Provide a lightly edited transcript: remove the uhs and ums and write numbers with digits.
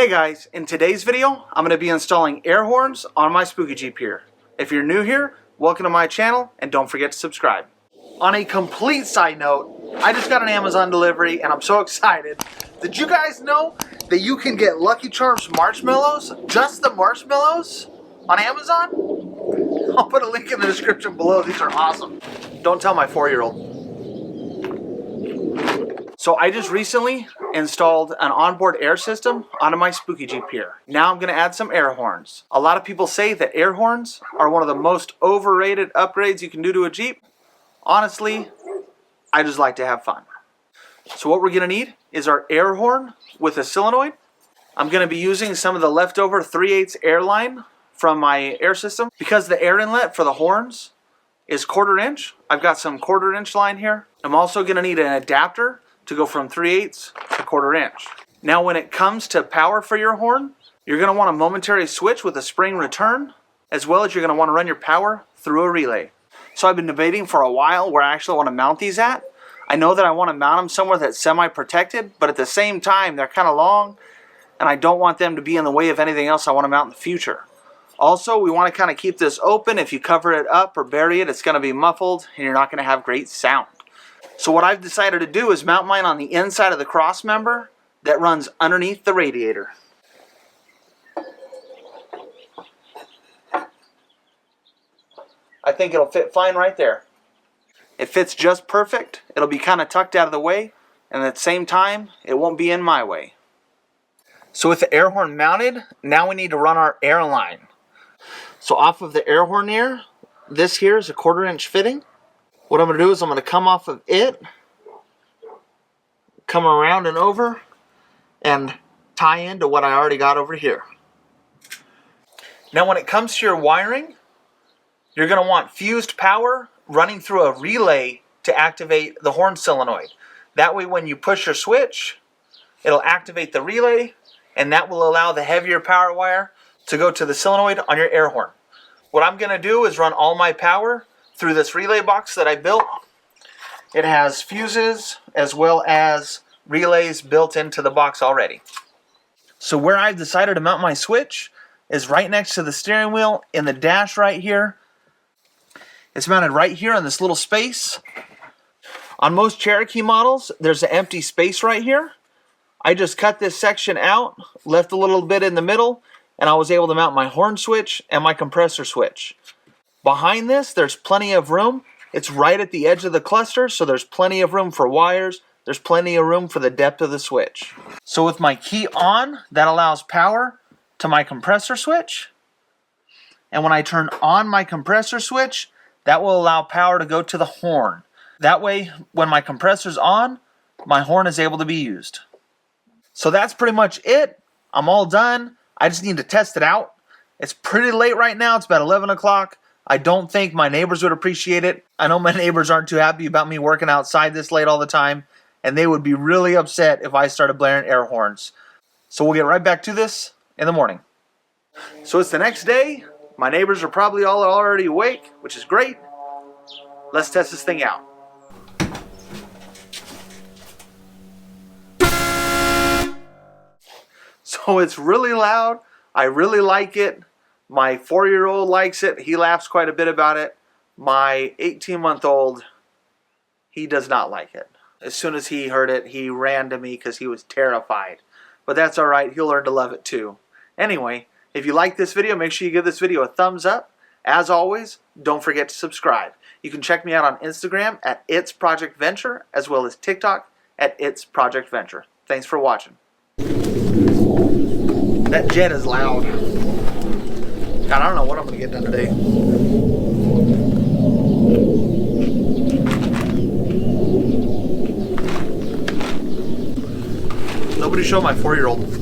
Hey guys, in today's video, I'm going to be installing air horns on my Spooky Jeep here. If you're new here, welcome to my channel and don't forget to subscribe. On a complete side note, I just got an Amazon delivery and I'm so excited. Did you guys know that you can get Lucky Charms marshmallows, just the marshmallows, on Amazon? I'll put a link in the description below. These are awesome. Don't tell my 4-year-old. So I just recently installed an onboard air system onto my Spooky Jeep here. Now I'm going to add some air horns. A lot of people say that air horns are one of the most overrated upgrades you can do to a Jeep. Honestly, I just like to have fun. So what we're going to need is our air horn with a solenoid. I'm going to be using some of the leftover 3/8 air line from my air system. Because the air inlet for the horns is 1/4 inch, I've got some 1/4 inch line here. I'm also going to need an adapter to go from 3/8 to 1/4 inch. Now when it comes to power for your horn, you're going to want a momentary switch with a spring return, as well as you're going to want to run your power through a relay. So I've been debating for a while where I actually want to mount these at. I know that I want to mount them somewhere that's semi-protected, but at the same time they're kind of long and I don't want them to be in the way of anything else I want to mount in the future. Also, we want to kind of keep this open. If you cover it up or bury it, it's going to be muffled and you're not going to have great sound. So what I've decided to do is mount mine on the inside of the cross member that runs underneath the radiator. I think it'll fit fine right there. It fits just perfect. It'll be kind of tucked out of the way, and at the same time, it won't be in my way. So with the air horn mounted, now we need to run our air line. So off of the air horn here, this here is a 1/4 inch fitting. What I'm going to do is I'm going to come off of it, come around and over, and tie into what I already got over here. Now when it comes to your wiring, you're going to want fused power running through a relay to activate the horn solenoid. That way when you push your switch, it'll activate the relay, and that will allow the heavier power wire to go to the solenoid on your air horn. What I'm going to do is run all my power through this relay box that I built. It has fuses as well as relays built into the box already. So where I've decided to mount my switch is right next to the steering wheel in the dash right here. It's mounted right here in this little space. On most Cherokee models, there's an empty space right here. I just cut this section out, left a little bit in the middle, and I was able to mount my horn switch and my compressor switch. Behind this, there's plenty of room. It's right at the edge of the cluster, so there's plenty of room for wires. There's plenty of room for the depth of the switch. So with my key on, that allows power to my compressor switch. And when I turn on my compressor switch, that will allow power to go to the horn. That way, when my compressor's on, my horn is able to be used. So that's pretty much it. I'm all done. I just need to test it out. It's pretty late right now. It's about 11 o'clock. I don't think my neighbors would appreciate it. I know my neighbors aren't too happy about me working outside this late all the time, and they would be really upset if I started blaring air horns. So we'll get right back to this in the morning. So it's the next day. My neighbors are probably all already awake, which is great. Let's test this thing out. So it's really loud. I really like it. My 4-year-old likes it. He laughs quite a bit about it. My 18-month-old, he does not like it. As soon as he heard it, he ran to me because he was terrified. But that's all right. He'll learn to love it too. Anyway, if you like this video, make sure you give this video a thumbs up. As always, don't forget to subscribe. You can check me out on Instagram at It's Project Venture, as well as TikTok at It's Project Venture. Thanks for watching. That jet is loud. God, I don't know what I'm going to get done today. Nobody show my 4-year-old.